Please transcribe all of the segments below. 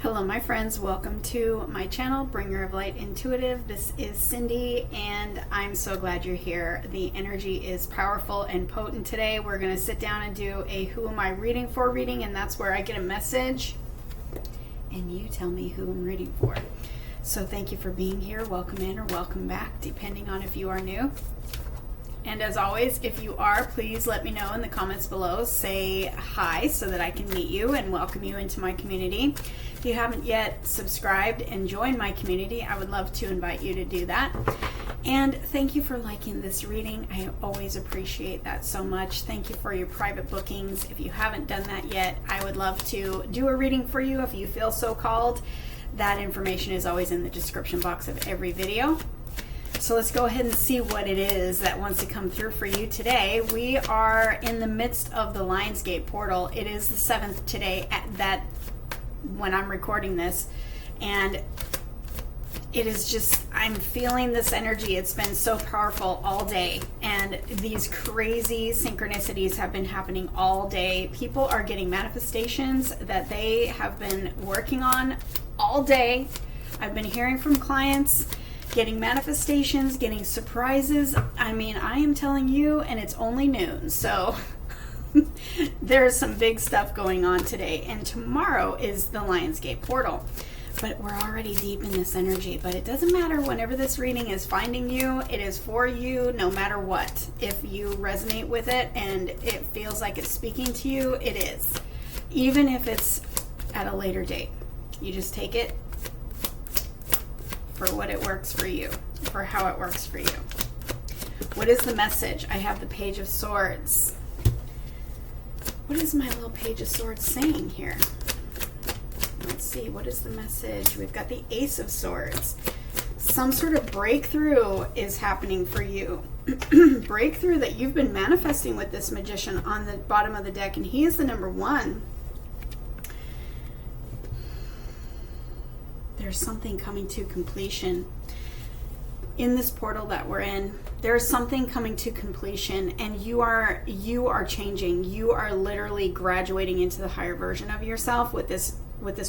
Hello my friends, welcome to my channel, Bringer of Light Intuitive. This is Cindy and I'm so glad you're here. The energy is powerful and potent today. We're going to sit down and do a who am I reading for reading, and that's where I get a message and you tell me who I'm reading for. So thank you for being here. Welcome in or welcome back, depending on if you are new. And as always, if you are, please let me know in the comments below. Say hi so that I can meet you and welcome you into my community. If you haven't yet subscribed and joined my community, I would love to invite you to do that. And thank you for liking this reading. I always appreciate that so much. Thank you for your private bookings. If you haven't done that yet, I would love to do a reading for you if you feel so called. That information is always in the description box of every video. So let's go ahead and see what it is that wants to come through for you today. We are in the midst of the Lionsgate portal. It is the 7th today when I'm recording this, and it is just, I'm feeling this energy. It's been so powerful all day, and these crazy synchronicities have been happening all day. People are getting manifestations that they have been working on all day. I've been hearing from clients getting manifestations, getting surprises. I mean, I am telling you, and it's only noon, so there's some big stuff going on today. And tomorrow is the Lionsgate portal, but we're already deep in this energy. But it doesn't matter. Whenever this reading is finding you, it is for you no matter what. If you resonate with it and it feels like it's speaking to you, it is. Even if it's at a later date, you just take it for what it works for you, for how it works for you. What is the message? I have the Page of Swords. What is my little Page of Swords saying here? Let's see, what is the message? We've got the Ace of Swords. Some sort of breakthrough is happening for you. Breakthrough that you've been manifesting with this Magician on the bottom of the deck, and he is the number one. There's something coming to completion in this portal that we're in. There's something coming to completion, and you are changing. You are literally graduating into the higher version of yourself with this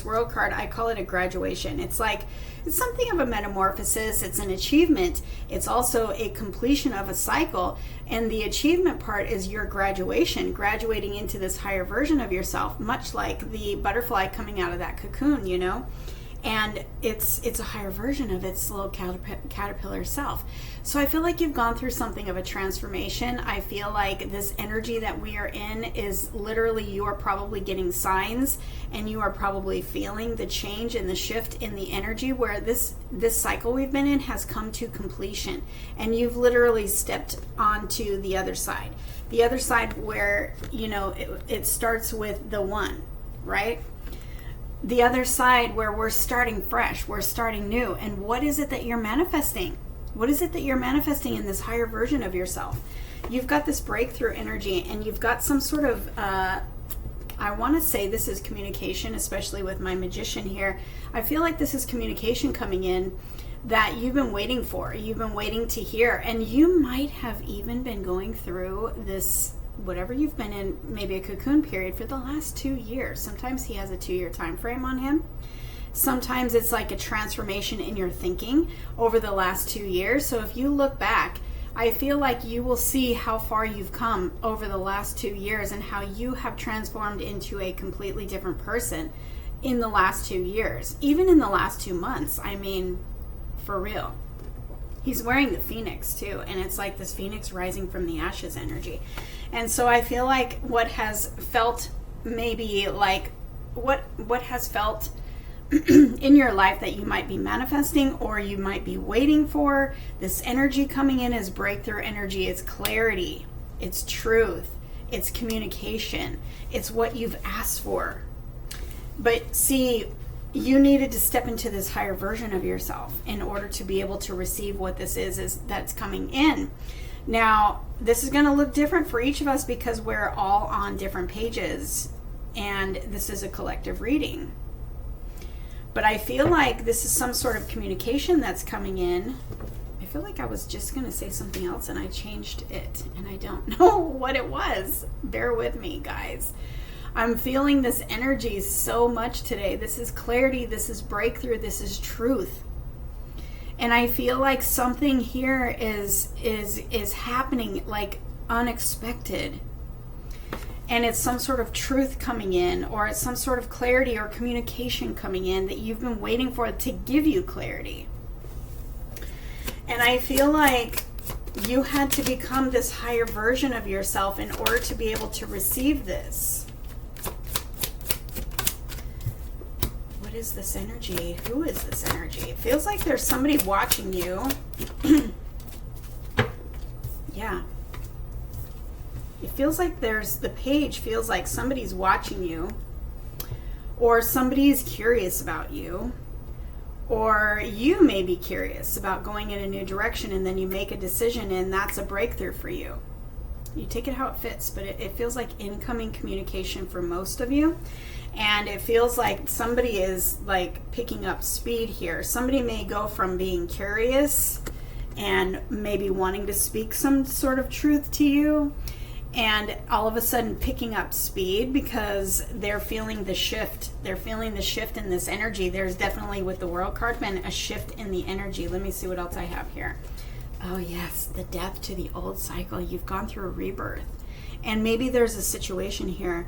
World card. I call it a graduation. It's something of a metamorphosis. It's an achievement. It's also a completion of a cycle, and the achievement part is your graduation, graduating into this higher version of yourself, much like the butterfly coming out of that cocoon, you know. And it's a higher version of its little caterpillar self. So I feel like you've gone through something of a transformation. I feel like this energy that we are in is literally, you are probably getting signs, and you are probably feeling the change and the shift in the energy where this cycle we've been in has come to completion, and you've literally stepped onto the other side. The other side where, you know, it starts with the one, right? The other side where we're starting fresh, we're starting new. And what is it that you're manifesting? What is it that you're manifesting in this higher version of yourself? You've got this breakthrough energy, and you've got some sort of, I want to say this is communication, especially with my Magician here. I feel like this is communication coming in that you've been waiting for. You've been waiting to hear. And you might have even been going through this, whatever you've been in, maybe a cocoon period for the last 2 years. Sometimes he has a 2-year time frame on him. Sometimes it's like a transformation in your thinking over the last 2 years. So if you look back, I feel like you will see how far you've come over the last 2 years and how you have transformed into a completely different person in the last 2 years, even in the last 2 months. I mean, for real. He's wearing the phoenix too, and it's like this phoenix rising from the ashes energy. And so I feel like what has felt maybe like what has felt in your life that you might be manifesting or you might be waiting for, this energy coming in is breakthrough energy. It's clarity, it's truth, it's communication, it's what you've asked for. But see, you needed to step into this higher version of yourself in order to be able to receive what this is that's coming in. Now, this is going to look different for each of us because we're all on different pages, and this is a collective reading. But I feel like this is some sort of communication that's coming in. I feel like I was just going to say something else and I changed it, and I don't know what it was. Bear with me, guys. I'm feeling this energy so much today. This is clarity, this is breakthrough, this is truth. And I feel like something here is happening like unexpected. And it's some sort of truth coming in, or it's some sort of clarity or communication coming in that you've been waiting for to give you clarity. And I feel like you had to become this higher version of yourself in order to be able to receive this. What is this energy? Who is this energy? It feels like there's somebody watching you. Yeah. It feels like the page feels like somebody's watching you, or somebody's curious about you, or you may be curious about going in a new direction, and then you make a decision and that's a breakthrough for you. You take it how it fits, but it feels like incoming communication for most of you. And it feels like somebody is like picking up speed here. Somebody may go from being curious and maybe wanting to speak some sort of truth to you, and all of a sudden picking up speed because they're feeling the shift. They're feeling the shift in this energy. There's definitely, with the World card, been a shift in the energy. Let me see what else I have here. Oh yes, the death to the old cycle. You've gone through a rebirth. And maybe there's a situation here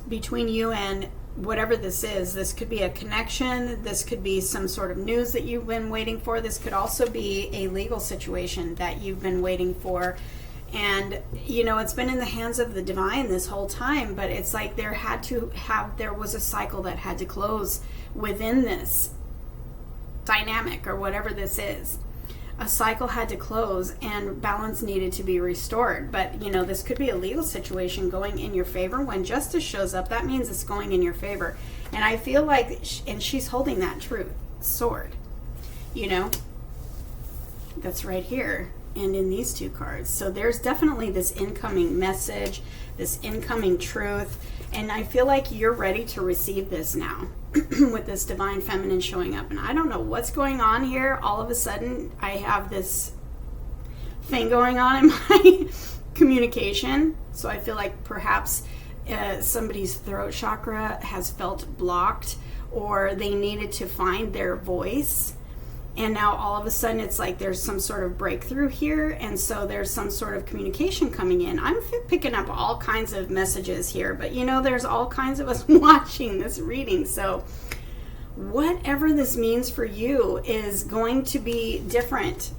between you and whatever this is. This could be a connection. This could be some sort of news that you've been waiting for. This could also be a legal situation that you've been waiting for. And, you know, it's been in the hands of the divine this whole time, but it's like there was a cycle that had to close within this dynamic, or whatever this is. A cycle had to close and balance needed to be restored. But, you know, this could be a legal situation going in your favor. When justice shows up, that means it's going in your favor. And I feel like, and she's holding that truth sword, you know, that's right here. And in these two cards. So there's definitely this incoming message, this incoming truth. And I feel like you're ready to receive this now with this divine feminine showing up. And I don't know what's going on here. All of a sudden, I have this thing going on in my communication. So I feel like perhaps somebody's throat chakra has felt blocked, or they needed to find their voice. And now all of a sudden it's like there's some sort of breakthrough here, and so there's some sort of communication coming in. I'm picking up all kinds of messages here, but you know, there's all kinds of us watching this reading. So whatever this means for you is going to be different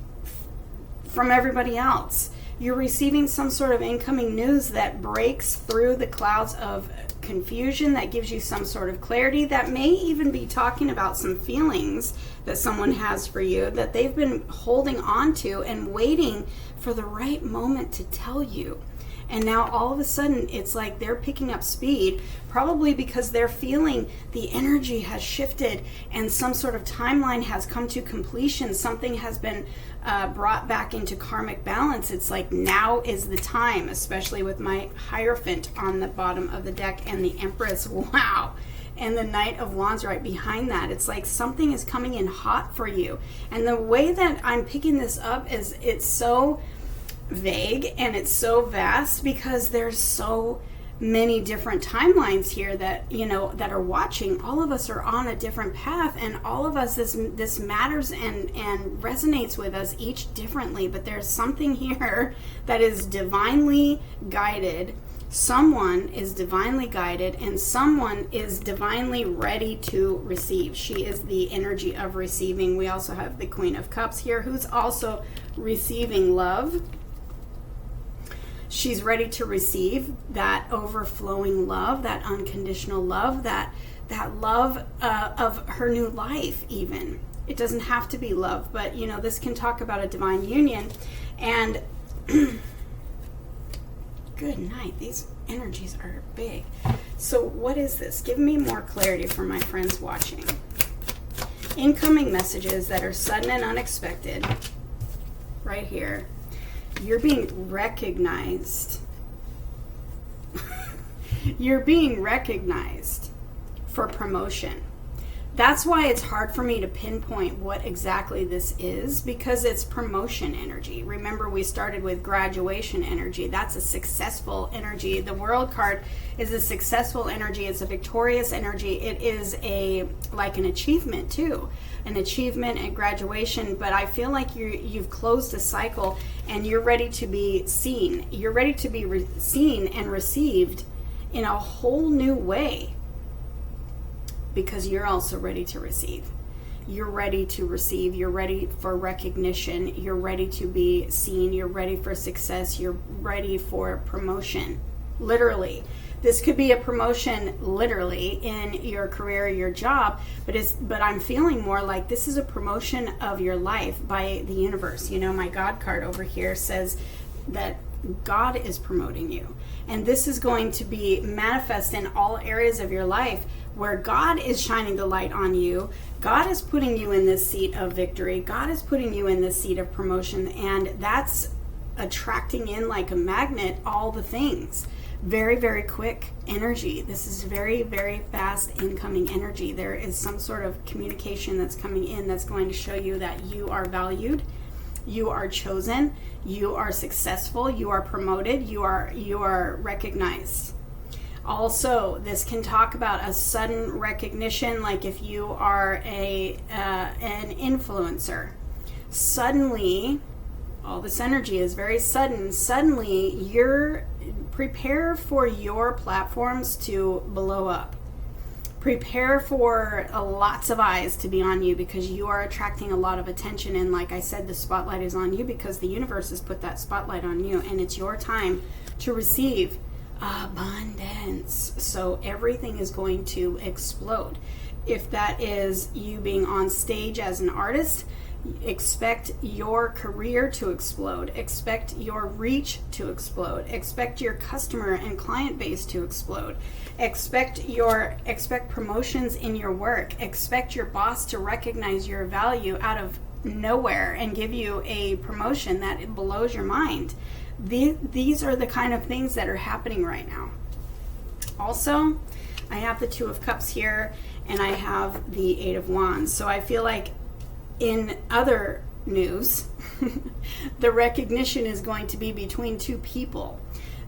from everybody else. You're receiving some sort of incoming news that breaks through the clouds of confusion, that gives you some sort of clarity, that may even be talking about some feelings that someone has for you that they've been holding on to and waiting for the right moment to tell you. And now all of a sudden it's like they're picking up speed, probably because they're feeling the energy has shifted and some sort of timeline has come to completion. Something has been brought back into karmic balance. It's like now is the time, especially with my Hierophant on the bottom of the deck and the Empress. Wow. And the Knight of Wands right behind that. It's like something is coming in hot for you. And the way that I'm picking this up is it's so vague and it's so vast because there's so many different timelines here that, you know, that are watching. All of us are on a different path, and all of us, this matters and resonates with us each differently. But there's something here that is divinely guided. Someone is divinely guided, and someone is divinely ready to receive. She is the energy of receiving. We also have the Queen of Cups here, who's also receiving love. She's ready to receive that overflowing love, that unconditional love, that love of her new life even. It doesn't have to be love, but, you know, this can talk about a divine union. And good night. These energies are big. So what is this? Give me more clarity for my friends watching. Incoming messages that are sudden and unexpected. Right here. You're being recognized. You're being recognized for promotion, That's why it's hard for me to pinpoint what exactly this is, because it's promotion energy. Remember, we started with graduation energy. That's a successful energy. The World card is a successful energy. It's a victorious energy. It is like an achievement too, an achievement at graduation. But I feel like you've closed a cycle and you're ready to be seen. You're ready to be seen and received in a whole new way. Because you're also ready to receive. You're ready to receive. You're ready for recognition. You're ready to be seen. You're ready for success. You're ready for promotion. Literally. This could be a promotion literally in your career, your job, but I'm feeling more like this is a promotion of your life by the universe. You know, my God card over here says that God is promoting you. And this is going to be manifest in all areas of your life where God is shining the light on you. God is putting you in this seat of victory. God is putting you in this seat of promotion. And that's attracting in like a magnet all the things. Very, very quick energy. This is very, very fast incoming energy. There is some sort of communication that's coming in that's going to show you that you are valued. You are chosen, you are successful, you are promoted, you are recognized. Also, this can talk about a sudden recognition, like if you are an influencer. Suddenly, all this energy is very sudden. Suddenly, prepare for your platforms to blow up. Prepare for lots of eyes to be on you, because you are attracting a lot of attention. And like I said, the spotlight is on you because the universe has put that spotlight on you, and it's your time to receive abundance. So everything is going to explode. If that is you being on stage as an artist, expect your career to explode. Expect your reach to explode. Expect your customer and client base to explode. Expect promotions in your work. Expect your boss to recognize your value out of nowhere and give you a promotion that blows your mind. These are the kind of things that are happening right now. Also, I have the Two of Cups here, and I have the Eight of Wands. So I feel like in other news, the recognition is going to be between two people.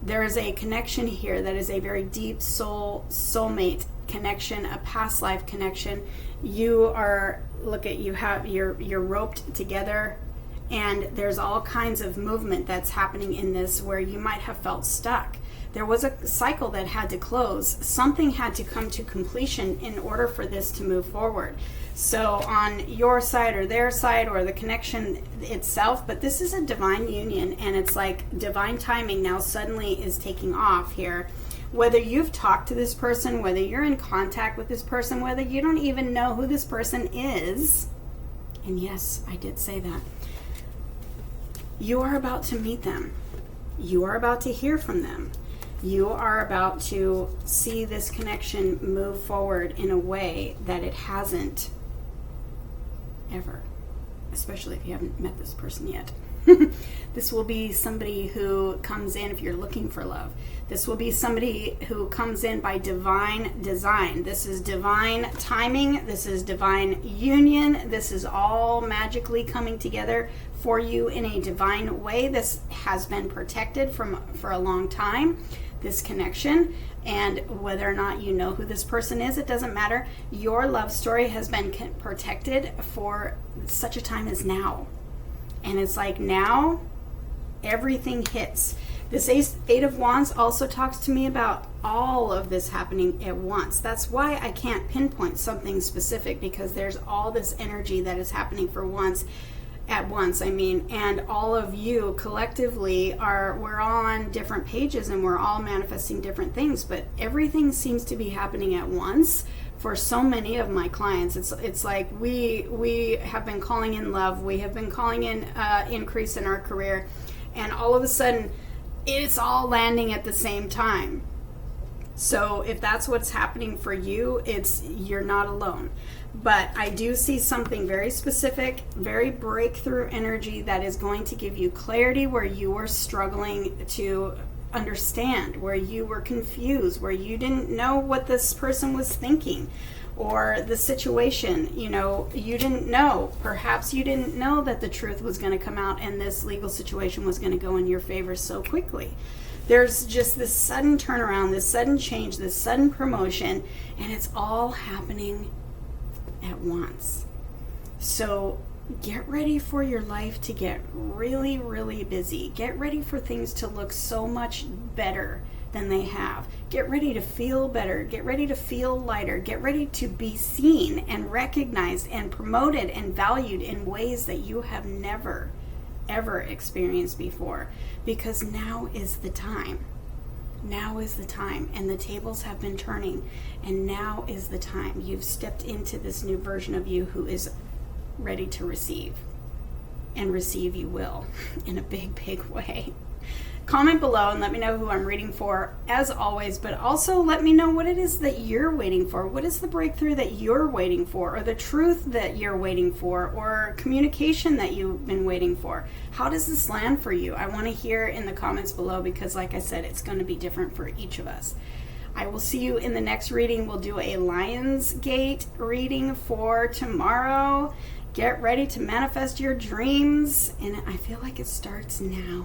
There is a connection here that is a very deep soulmate connection, a past life connection. You have you're roped together, and there's all kinds of movement that's happening in this where you might have felt stuck. There was a cycle that had to close. Something had to come to completion in order for this to move forward. So on your side or their side or the connection itself, but this is a divine union, and it's like divine timing now suddenly is taking off here. Whether you've talked to this person, whether you're in contact with this person, whether you don't even know who this person is, and yes, I did say that, you are about to meet them. You are about to hear from them. You are about to see this connection move forward in a way that it hasn't ever, especially if you haven't met this person yet. This will be somebody who comes in if you're looking for love. This will be somebody who comes in by divine design. This is divine timing. This is divine union. This is all magically coming together for you in a divine way. This has been protected for a long time, this connection. And whether or not you know who this person is, it doesn't matter. Your love story has been protected for such a time as now. And it's like now, everything hits. This Eight of Wands also talks to me about all of this happening at once. That's why I can't pinpoint something specific, because there's all this energy that is happening at once, and all of you collectively we're all on different pages and we're all manifesting different things, but everything seems to be happening at once for so many of my clients. It's like we have been calling in love, we have been calling in increase in our career, and all of a sudden it's all landing at the same time. So if that's what's happening for you, you're not alone. But I do see something very specific, very breakthrough energy that is going to give you clarity where you were struggling to understand, where you were confused, where you didn't know what this person was thinking, or the situation, you know, you didn't know. Perhaps you didn't know that the truth was going to come out and this legal situation was going to go in your favor so quickly. There's just this sudden turnaround, this sudden change, this sudden promotion, and it's all happening at once. So get ready for your life to get really, really busy. Get ready for things to look so much better than they have. Get ready to feel better. Get ready to feel lighter. Get ready to be seen and recognized and promoted and valued in ways that you have never, ever experienced before. Because now is the time. Now is the time. And the tables have been turning. And now is the time. You've stepped into this new version of you who is ready to receive. And receive you will in a big, big way. Comment below and let me know who I'm reading for, as always, but also let me know what it is that you're waiting for. What is the breakthrough that you're waiting for, or the truth that you're waiting for, or communication that you've been waiting for? How does this land for you? I want to hear in the comments below, because like I said, it's going to be different for each of us. I will see you in the next reading. We'll do a Lionsgate reading for tomorrow. Get ready to manifest your dreams, and I feel like it starts now.